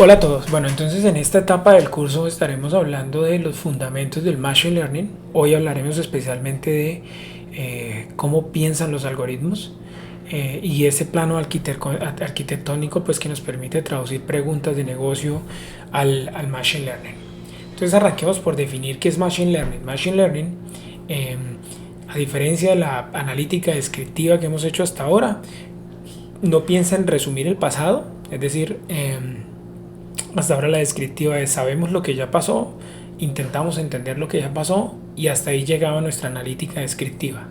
Hola a todos. Bueno, entonces en esta etapa del curso estaremos hablando de los fundamentos del Machine Learning. Hoy hablaremos especialmente de cómo piensan los algoritmos y ese plano arquitectónico pues, que nos permite traducir preguntas de negocio al Machine Learning. Entonces arranquemos por definir qué es Machine Learning. Machine Learning, a diferencia de la analítica descriptiva que hemos hecho hasta ahora, no piensa en resumir el pasado, es decir, hasta ahora la descriptiva es sabemos lo que ya pasó, intentamos entender lo que ya pasó y hasta ahí llegaba nuestra analítica descriptiva.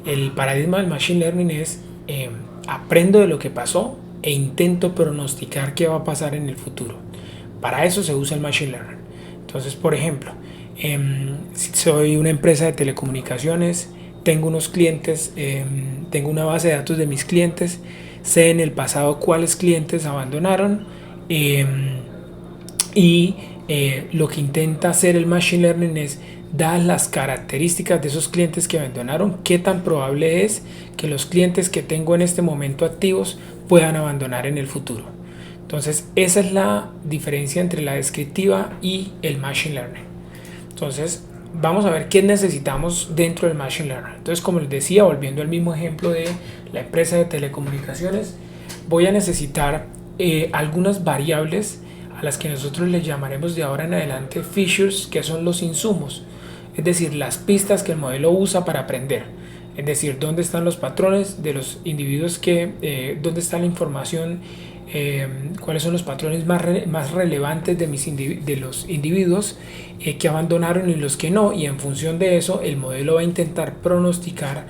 El paradigma del Machine Learning es aprendo de lo que pasó e intento pronosticar qué va a pasar en el futuro. Para eso se usa el Machine Learning. Entonces, por ejemplo, si soy una empresa de telecomunicaciones, tengo unos clientes, tengo una base de datos de mis clientes, sé en el pasado cuáles clientes abandonaron, y lo que intenta hacer el Machine Learning es, dadas las características de esos clientes que abandonaron, qué tan probable es que los clientes que tengo en este momento activos puedan abandonar en el futuro. Entonces esa es la diferencia entre la descriptiva y el Machine Learning. Entonces vamos a ver qué necesitamos dentro del Machine Learning. Entonces, como les decía, volviendo al mismo ejemplo de la empresa de telecomunicaciones, voy a necesitar algunas variables a las que nosotros les llamaremos de ahora en adelante features, que son los insumos, es decir, las pistas que el modelo usa para aprender, es decir, dónde están los patrones de los individuos dónde está la información, cuáles son los patrones más relevantes de los individuos que abandonaron y los que no, y en función de eso el modelo va a intentar pronosticar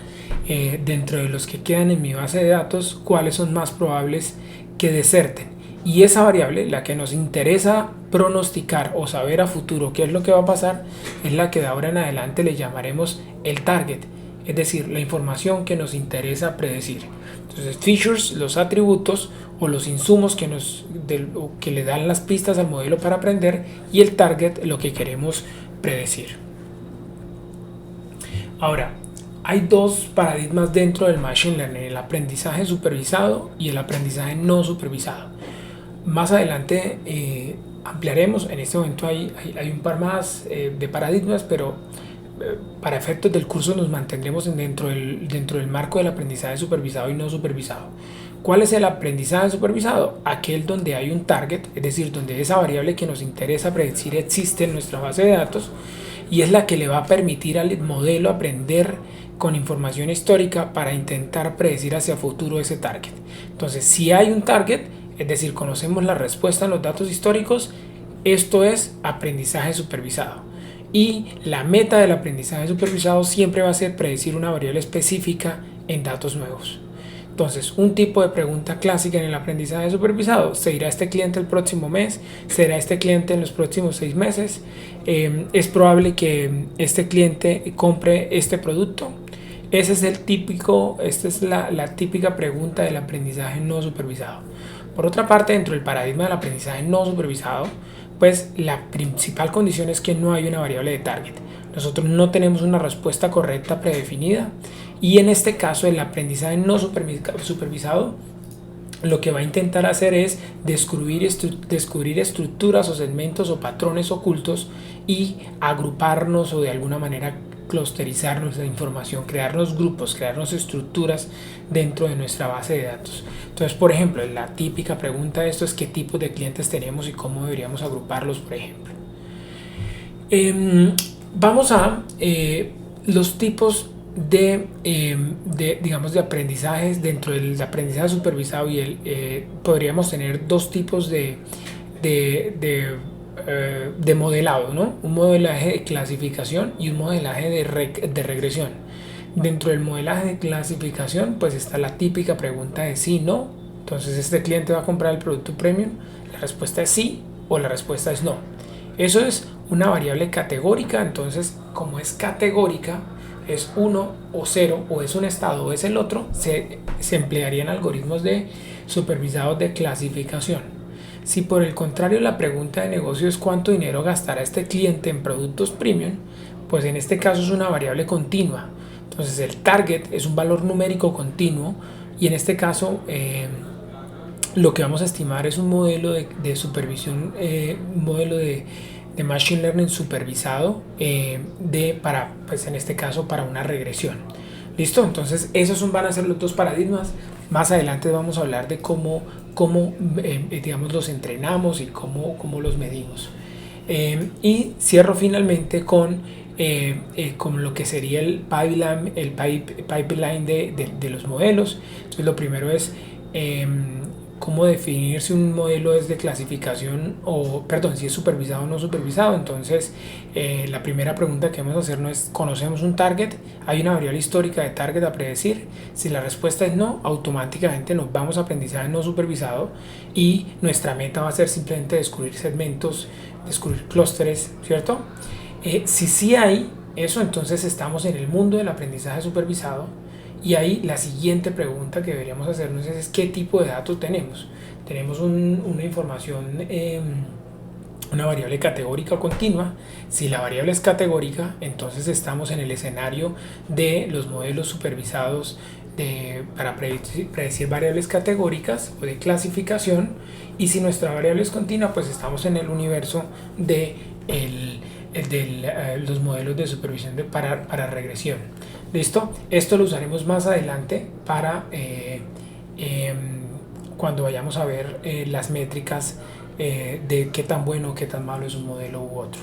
dentro de los que quedan en mi base de datos cuáles son más probables que deserten. Y esa variable, la que nos interesa pronosticar o saber a futuro qué es lo que va a pasar, es la que de ahora en adelante le llamaremos el target, es decir, la información que nos interesa predecir. Entonces, features, los atributos o los insumos que le dan las pistas al modelo para aprender, y el target, lo que queremos predecir. Ahora, hay dos paradigmas dentro del Machine Learning, el aprendizaje supervisado y el aprendizaje no supervisado. Más adelante ampliaremos. En este momento hay un par más de paradigmas, pero para efectos del curso nos mantendremos dentro del marco del aprendizaje supervisado y no supervisado. ¿Cuál es el aprendizaje supervisado? Aquel donde hay un target, es decir, donde esa variable que nos interesa predecir existe en nuestra base de datos y es la que le va a permitir al modelo aprender con información histórica para intentar predecir hacia futuro ese target. Entonces, si hay un target, es decir, conocemos la respuesta en los datos históricos, esto es aprendizaje supervisado. Y la meta del aprendizaje supervisado siempre va a ser predecir una variable específica en datos nuevos. Entonces, un tipo de pregunta clásica en el aprendizaje supervisado: ¿se irá este cliente el próximo mes? ¿Será este cliente en los próximos 6 meses? ¿Es probable que este cliente compre este producto? Esta es la típica pregunta del aprendizaje no supervisado. Por otra parte, dentro del paradigma del aprendizaje no supervisado, pues la principal condición es que no hay una variable de target. Nosotros no tenemos una respuesta correcta predefinida, y en este caso el aprendizaje no supervisado lo que va a intentar hacer es descubrir estructuras o segmentos o patrones ocultos y agruparnos o de alguna manera clusterizarnos la información, crearnos grupos, crearnos estructuras dentro de nuestra base de datos. Entonces, por ejemplo, la típica pregunta de esto es qué tipos de clientes tenemos y cómo deberíamos agruparlos, por ejemplo. Vamos a los tipos digamos, de aprendizajes. Dentro del aprendizaje supervisado podríamos tener dos tipos de modelado, ¿no? Un modelaje de clasificación y un modelaje de regresión. Dentro del modelaje de clasificación pues está la típica pregunta de sí, no. Entonces, ¿este cliente va a comprar el producto premium? La respuesta es sí o la respuesta es no. Eso es una variable categórica. Entonces, como es categórica, es 1 o 0, o es un estado o es el otro, se emplearían algoritmos supervisados de clasificación. Si por el contrario la pregunta de negocio es cuánto dinero gastará este cliente en productos premium, pues en este caso es una variable continua. Entonces el target es un valor numérico continuo, y en este caso lo que vamos a estimar es un modelo de supervisión, un modelo de Machine Learning supervisado para, pues en este caso, para una regresión. ¿Listo? Entonces esos van a ser los dos paradigmas. Más adelante vamos a hablar de cómo digamos, los entrenamos y cómo los medimos. Y cierro finalmente con lo que sería el pipeline de los modelos. Entonces lo primero es cómo definir si un modelo es de clasificación o, perdón, si es supervisado o no supervisado. Entonces la primera pregunta que vamos a hacernos es: ¿conocemos un target? ¿Hay una variable histórica de target a predecir? Si la respuesta es no, automáticamente nos vamos a aprendizaje no supervisado y nuestra meta va a ser simplemente descubrir segmentos, descubrir clústeres, ¿cierto? Si sí hay eso, entonces estamos en el mundo del aprendizaje supervisado. Y ahí la siguiente pregunta que deberíamos hacernos es ¿qué tipo de datos tenemos? Tenemos una información, una variable categórica continua. Si la variable es categórica, entonces estamos en el escenario de los modelos supervisados para predecir variables categóricas o de clasificación. Y si nuestra variable es continua, pues estamos en el universo de los modelos de supervisión para regresión. ¿Listo? Esto lo usaremos más adelante para cuando vayamos a ver las métricas de qué tan bueno o qué tan malo es un modelo u otro.